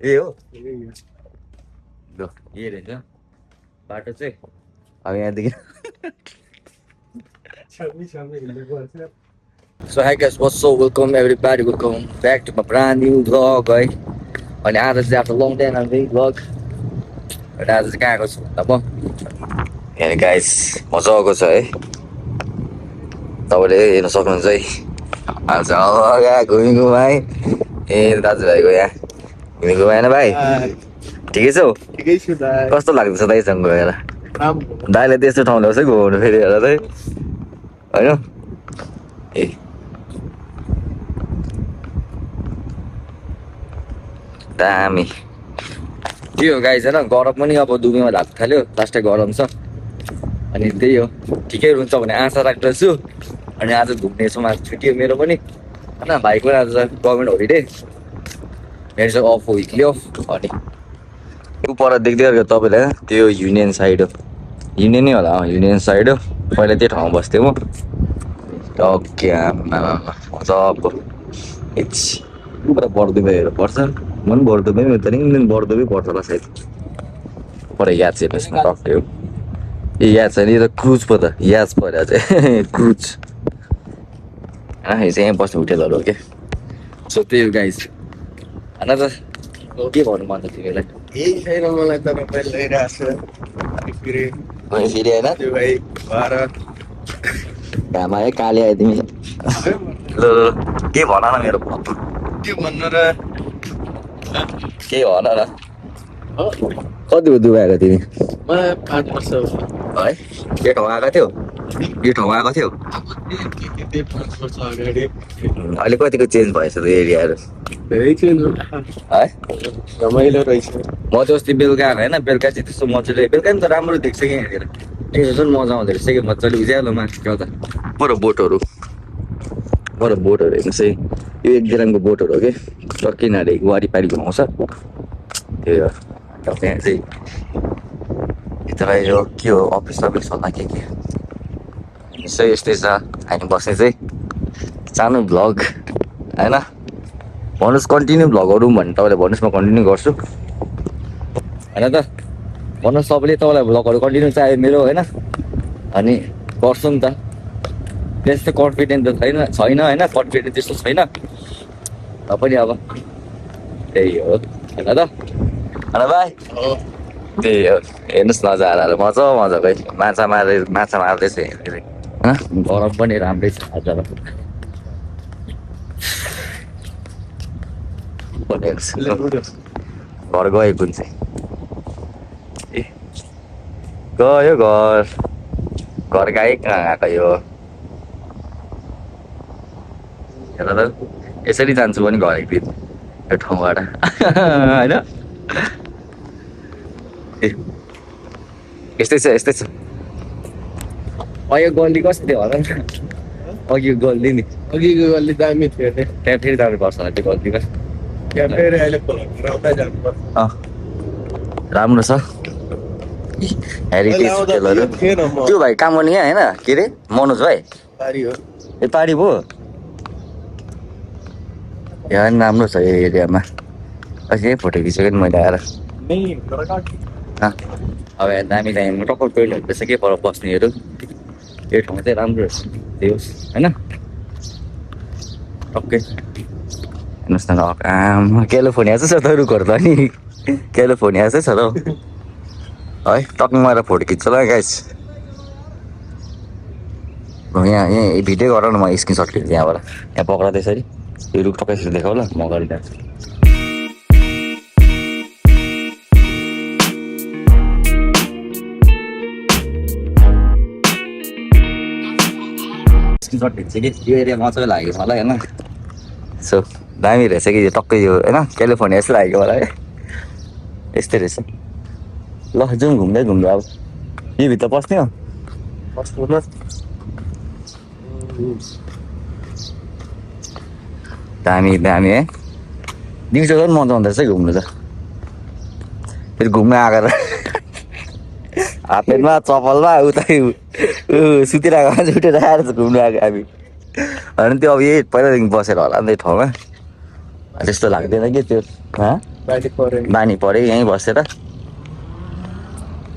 ए हो ल ए रहेछ बाटो चाहिँ अब यहाँदेखि So hi guys, what's up? Welcome everybody, welcome back to my brand new vlog है अनि आज चाहिँ आफ्नो लङ टाइम हामी भ्लग अनि आज चाहिँ कहाँ आएको छु भन्दा म यहाँ गाइस मजाको छ है तपाईँले हेर्न सक्नुहुन्छ है आज अगा घुमी घुमाइ ए दाजुभाइको यहाँ घुमी घुमाएन भाइ ठिकै छौ ठिकै छु दाइ कस्तो लाग्दैछ दाइसँग गएर दाइले त्यस्तो ठाउँ ल्याउँछ घुमाउनु फेरि हेर चाहिँ होइन ए दामी के हो गाइस होइन गरम पनि अब दुबईमा लाग्नु थाल्यो लास्टै गरम छ अनि त्यही हो ठिकै हुन्छ भने आशा राख्दछु अनि आज घुम्ने छौँ आज छुट्टी हो मेरो पनि होइन भाइको आज गभर्मेन्ट होलिडे मेरो चाहिँ अफ हो विकली अफ अनि ऊ पर देख्दै गरेको तपाईँलाई त्यो युनियन साइड हो युनियनै होला युनियन साइड हो पहिला त्यो ठाउँमा बस्थेँ म टक्के मजाको पुरा बढ्दो पर्छ म पनि बढ्दो तर बढ्दो पर्छ होला सायद पर याद चाहिँ यसमा टक्कै हो ए याद छैन यो त क्रुज पो त याद पऱ्यो चाहिँ क्रुज यो चाहिँ यहाँ बस्ने होटेलहरू हो क्या सो त्यही हो गाइस होइन त के भन्नु मन त तिमीलाई केही छैन मलाई त तपाईँ ल्याइरहेको छु फेरि फेरि होइन त्यो भाइ भएर घाम आयो काले आयो तिमी ल के भन न मेरो के भन्नु र केही भन न कति हो दुबई आएको तिमी मलाई 5 वर्ष है यो ठाउँ आएको थियो यो ठाउँ आएको थियो के 5 वर्ष अगाडि अहिले कतिको चेन्ज भएछ त एरियाहरू धेरै चेन्ज है रमाइलो रहेछ म चाहिँ अस्ति बेलुका आएको होइन बेलुका चाहिँ त्यस्तो मजाले बेलुका पनि त राम्रो देख्छ कि यहाँनिर त्यही झन् मजा आउँदो रहेछ कि मजाले उज्यालो माथि क्या त पर बोटहरू हेर्नुहोस् है यो 1 ग्रामको बोटहरू हो कि टक्कै नाले वारिपारि घुमाउँछ त्यही हो त्यहाँ चाहिँ यता यो के हो अफिस होला के यस्तै छ हामी बस्ने चाहिँ सानो भ्लग होइन भन्नुहोस् कन्टिन्यू भ्लगहरू भने तपाईँलाई भन्नुहोस् म कन्टिन्यू गर्छु होइन त भन्नुहोस् तपाईँलाई भ्लगहरू कन्टिन्यू चाहियो मेरो होइन अनि गर्छु नि त त्यस्तो कन्फिडेन्ट त छैन होइन कन्फिडेन्ट त्यस्तो छैन पनि अब त्यही हो होइन त होइन भाइ त्यही हो हेर्नुहोस् नजाराहरू मजाको है माछा मार्दैछ होइन गरम पनि राम्रै छ आज घर गयो कुन चाहिँ ए गयो घर गए कहाँ गएको यो हेर त यसरी जान्छु पनि घर एक दिन यो ठाउँबाट होइन ए यस्तै छ यो गल्ली कस्तो थियो होला नि अघि यो गल्ली नि अघिको गल्ली दामी थियो नि त्यहाँ फेरि जानुपर्छ होला त्यो गल्लीमा त्यहाँ फेरि अहिले खोलाउँदै जानुपर्छ राम्रो छ हेरिटेज होटेलहरू त्यो भाइ काम गर्ने यहाँ होइन के अरे मनोज भाइ पारी हो ए पारी पो यहाँ पनि राम्रो छ यो एरियामा अस्ति यही फोटो खिचेको नि मैले आएर अब यहाँ दामी टक्कर टोइलेट रहेछ के पर बस्नेहरू यो ठाउँ चाहिँ राम्रो रहेछ त्यही होस् होइन टक्कै हेर्नुहोस् न आमा क्यालिफोर्निया चाहिँ छ त रुखहरू त नि क्यालिफोर्निया चाहिँ छ त है टक्कै मलाई फोटो खिच्छ ल गाइस यहाँ भिडियो गर न म स्क्रिनसट खिच्छु यहाँबाट यहाँ पक्रा त्यसरी यो रुख टक्कै यसरी देखाउ ल म अगाडि जान्छु स्क्रिनसट खिच्छ कि यो एरिया मजाको लाग्यो मलाई होइन सो दामी रहेछ कि यो टक्कै यो होइन क्यालिफोर्निया जस्तो लाग्यो मलाई यस्तै रहेछ ल जाउँ घुम्दै अब यो भित्र पस्ने हो दामी है दिउँसो पनि मजा आउँदो रहेछ घुम्नु त फेरि घुम्न आएर हाफपेन्टमा चप्पलमा उता सुतिरहेको मान्छे उठेर आएर घुम्नु आएको हामी होइन त्यो अब यही पहिलादेखि बसेर होला नि त्यो ठाउँमा त्यस्तो लाग्दैन कि त्यो बाहिर पऱ्यो नि। बानी पऱ्यो यहीँ बसेर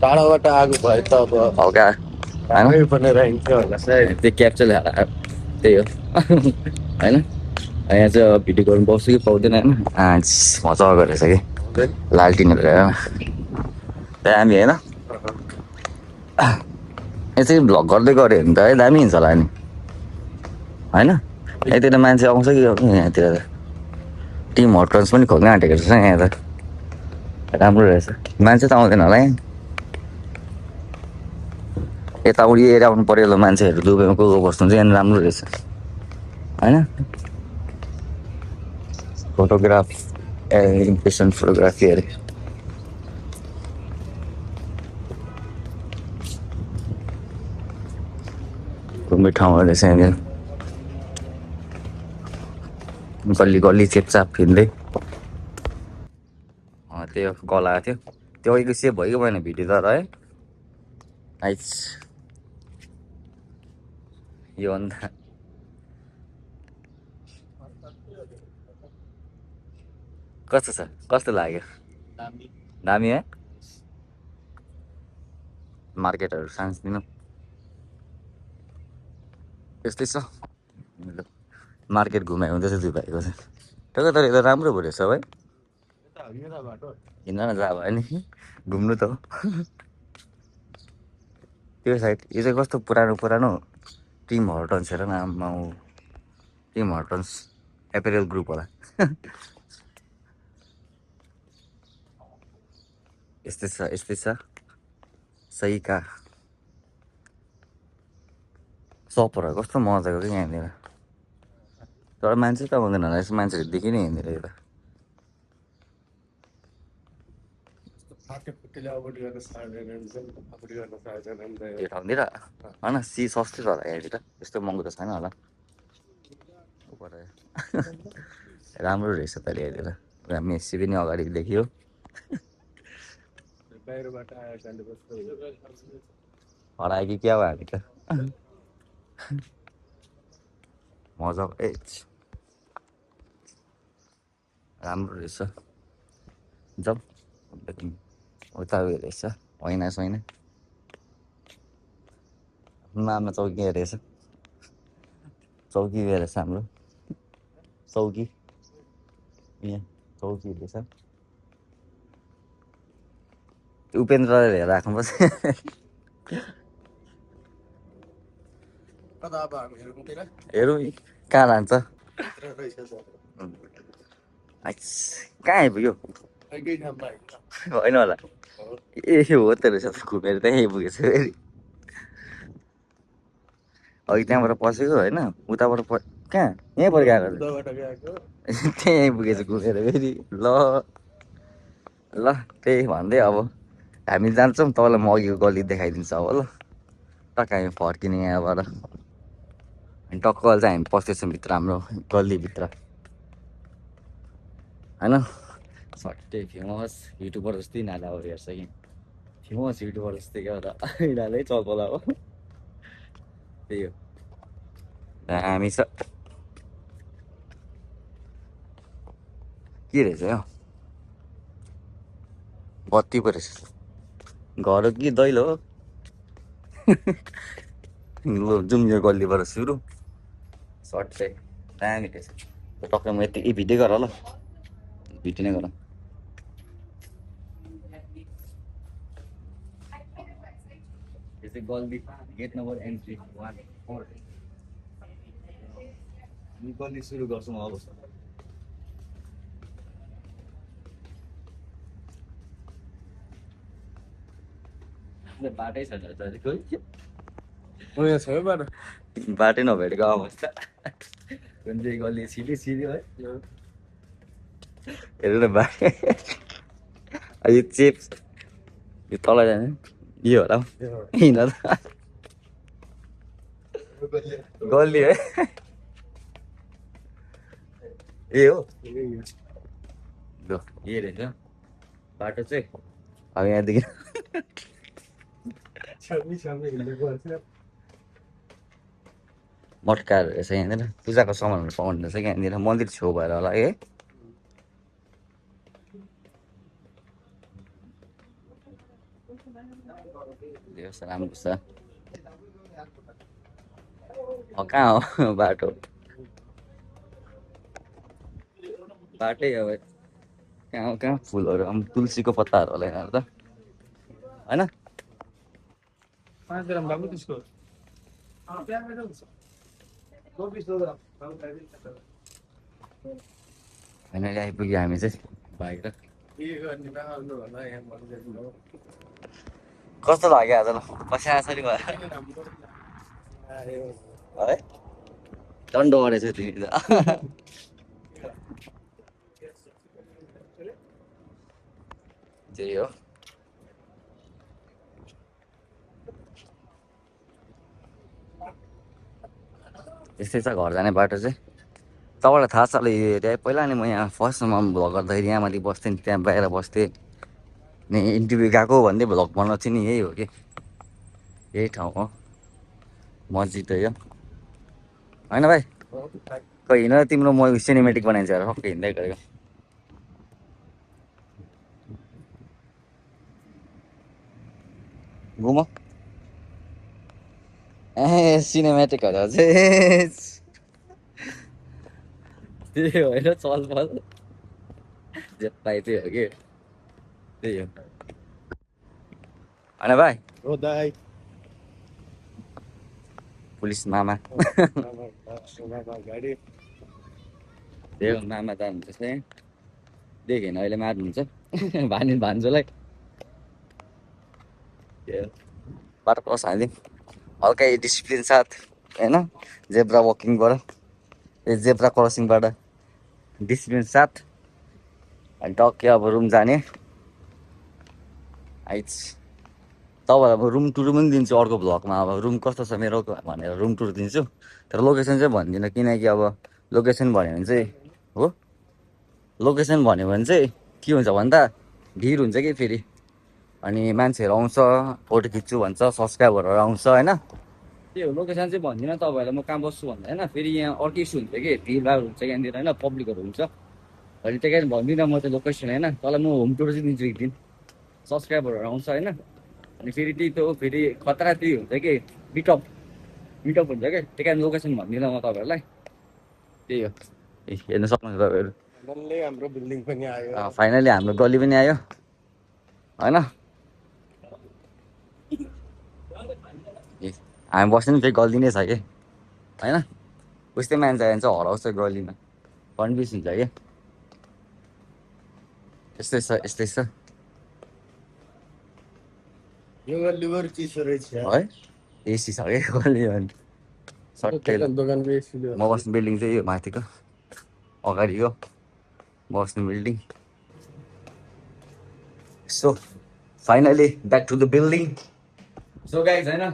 टाढाबाट आएको भए त अब हल्का राम्रै बनेर हिँड्थ्यो होला सायद। त्यो क्याप्चर त्यही हो होइन यहाँ चाहिँ अब भिडियो गर्नु पाउँछु कि पाउँदैन होइन मजा गरेछ कि हुँदैन। लालटिनहरू हेर दामी होइन यो चाहिँ भ्लग गर्दै गऱ्यो भने त है दामी हुन्छ होला नि होइन यतातिर मान्छे आउँछ कि यहाँतिर त टिम हटन्स पनि खोल्न आँटेको रहेछ यहाँ त राम्रो रहेछ मान्छे त आउँदैन होला यहाँ यताउति एरिया आउनु पऱ्यो होला मान्छेहरू दुबईमा को बस्नु चाहिँ यहाँ राम्रो रहेछ होइन फोटोग्राफ इम्प्रेसन फोटोग्राफी अरे घुम्ने ठाउँहरू रहेछ यहाँनिर गल्ली गल्ली चेपचाप हिँड्दै त्यही हो कल आएको थियो त्यो अहिलेको सेभ भइगयो भएन भिडियो तर है आइस यो अन्त कस्तो छ कस्तो लाग्यो दामी है मार्केटहरू सानो त्यस्तै छ मार्केट घुमाइ हुँदैछ दुई भाइको चाहिँ टक्क तर यो त राम्रो पो रहेछ भाइ हिँड्न न जा भयो नि घुम्नु त हो त्यो साइड यो चाहिँ कस्तो पुरानो पुरानो टिम हर्टन्स हेर न आम्मा टिम हर्टन्स एपेरल ग्रुप होला यस्तै छ सही का सपहरू कस्तो मजाको कि यहाँनिर तर मान्छे त आउँदैन होला यसो मान्छेहरू देखि नै यहाँनिर यता त्यो ठाउँतिर होइन सी सस्तै छ होला यहाँतिर त्यस्तो महँगो त छैन होला राम्रो रहेछ त यहाँतिर पुरा मेस्सी पनि अगाडि देखियो हरायो कि क्या भयो हामी त मजा राम्रो रहेछ जाउँ उता उयो रहेछ होइन छैन मामा चौकी रहेछ चौकी रहेछ हाम्रो चौकी यहाँ चौकी रहेछ उपेन्द्रले राख्नुपर्छ हेरौँ कहाँ लान्छ कहाँ आइपुग्यो होइन होला ए हो त रहेछ घुमेर त्यहीँ आइपुगेछ फेरि अघि त्यहाँबाट पसेको होइन उताबाट कहाँ यहीँबाट गएको त्यहीँ आइपुगेछ घुमेर फेरि ल त्यही भन्दै अब हामी जान्छौँ तपाईँलाई म अघिको गल्ली देखाइदिन्छु अब ल टक्क हामी फर्किने यहाँबाट अनि टक्क चाहिँ हामी पस्दैछौँ भित्र हाम्रो गल्लीभित्र होइन सट्टै फेमस युट्युबर जस्तै यिनीहरूले अब हेर्छ कि फेमस युट्युबर जस्तै क्या त यिनीहरूले चल्पला हो त्यही हो हामी छ के रहेछ यो बत्ती पो रहेछ घर हो कि दैलो हो जाउँ यो गल्लीबाट सुरु सर्ट चाहिँ दामी रहेछ टक्कै म यति भिडियो गर ल भिडियो नै गर यो चाहिँ गल्ली गेट नम्बर एन्ट्री 1 गल्ली सुरु गर्छौँ अब बाटै छैन बाटै नभेटेको अवस्था कुन चाहिँ गल्ली सिधी है हेर्नु न बाटो यो चेप यो तल जाने यो होला हिँड त गल्ली है ए हो ल ए रहेछ बाटो चाहिँ अब यहाँदेखि मटकाहरू रहेछ यहाँनिर पूजाको सामानहरू पाउनु रहेछ यहाँनिर मन्दिर छेउ भएर होला है होस् राम्रो छ कहाँ हो बाटो बाटै अब कहाँ फुलहरू तुलसीको पत्ताहरू होला यिनीहरू त होइन फाइनली आइपुग्यो हामी चाहिँ बाहिर कस्तो लाग्यो आज ल पसिना आसरी भयो है दण्ड गरेछौ तिमी त त्यही हो यस्तै छ घर जाने बाटो चाहिँ तपाईँलाई थाहा छ होला यो एरिया पहिला नि म यहाँ फर्स्टमा भ्लग गर्दाखेरि यहाँ माथि बस्थेँ नि त्यहाँ बाहिर बस्थेँ नि इन्टरभ्यू गएको भन्दै भ्लग बनाउँछ नि यही हो कि यही ठाउँ हो मस्जिद हो यो होइन भाइ खोइ हिँड तिम्रो म सिनेमेटिक बनाइन्छ र सबै हिँड्दै गयो घुम ए सिनेमेटिकहरू चाहिँ त्यही होइन चलपल जे पाइ त्यही हो कि त्यही हो होइन भाइ हो दाइ पुलिस मामा गाडी त्यही हो मामा जानुहुन्छ चाहिँ देखेन अहिले मार्नुहुन्छ भान्जोलाई बाटो क्रस हालिदिउँ हल्का डिसिप्लिन साथ होइन जेब्रा वकिङबाट ए जेब्रा क्रसिङबाट डिसिप्लिन साथ अनि टक्कै अब रुम जाने आइज तपाईँलाई अब रुम टुर पनि दिन्छु अर्को भ्लगमा अब रुम कस्तो छ मेरो भनेर रुम टुर दिन्छु तर लोकेसन चाहिँ भन्दिनँ किनकि अब लोकेसन भन्यो भने चाहिँ हो लोकेसन भन्यो भने चाहिँ के हुन्छ भन्दा भिड हुन्छ कि फेरि अनि मान्छेहरू आउँछ फोटो खिच्छु भन्छ सब्सक्राइबरहरू आउँछ होइन त्यही हो लोकेसन चाहिँ भन्दिनँ तपाईँहरूलाई म कहाँ बस्छु भन्दा होइन फेरि यहाँ अर्कै इस्यु हुन्छ कि भिडभाड हुन्छ यहाँनिर होइन पब्लिकहरू हुन्छ अनि त्यही कारण भन्दिनँ म चाहिँ लोकेसन होइन तँलाई म होम टुर चाहिँ दिन्छु एक दिन सब्सक्राइबरहरू आउँछ होइन अनि फेरि त्यही त हो फेरि खतरा त्यही हुन्छ कि मिटअप हुन्छ क्या त्यही कारण लोकेसन भन्दिनँ म तपाईँहरूलाई त्यही हो ए हेर्नु सक्नुहुन्छ तपाईँहरू डल्लै हाम्रो बिल्डिङ पनि आयो फाइनली हाम्रो गली पनि आयो होइन ए हामी बस्नु नि फेरि गल्ती नै छ कि होइन उस्तै मान्छे आयो भने चाहिँ हराउँछ गल्लीमा कन्फ्युज हुन्छ कि यस्तै छ यो गल्ली बरु चिसो रहेछ है एसी छ कि गल्ली भने सट्टै दोकानको एसी म बस्ने बिल्डिङ चाहिँ यो माथिको अगाडिको बस्ने building so finally back to the building so guys होइन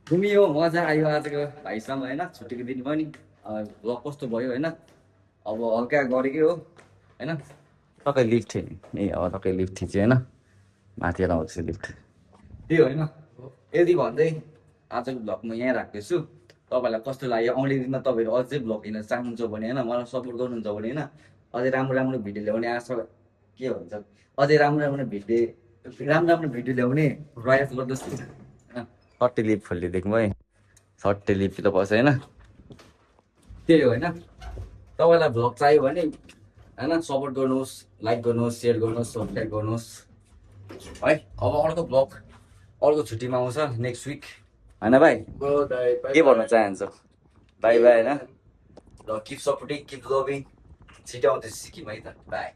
घुमियो मजा आयो आजको भाइसँग होइन छुट्टीको दिन पनि भ्लग कस्तो भयो होइन अब हल्का गरेकै हो होइन टक्कै लिफ्ट नि अब टक्कै लिफ्ट थिच्यो होइन माथि आउँछ लिफ्ट त्यही होइन यदि भन्दै आजको भ्लग म यहाँ राख्दैछु तपाईँलाई कस्तो लाग्यो आउने दिनमा तपाईँहरू अझै भ्लग हेर्न चाहनुहुन्छ भने होइन मलाई सपोर्ट गर्नुहुन्छ भने होइन अझै राम्रो भिडियो ल्याउने आशा के भन्छ अझै राम्रो भिडियो ल्याउने प्रयास गर्दछु होइन सट्टै लिप खोलिदिएको है सट्टै लिप त बस्छ होइन त्यही हो होइन तपाईँलाई भ्लग चाहियो भने होइन सपोर्ट गर्नुहोस् लाइक गर्नुहोस् सेयर गर्नुहोस् सब्सक्राइब गर्नुहोस् है अब अर्को छुट्टीमा आउँछ नेक्स्ट विक होइन भाइ के भन्न चाहन्छ बाई बाई होइन र किप सपोर्टिङ किप लभिङ छिटो आउँदैछ सिक्किम है त बाई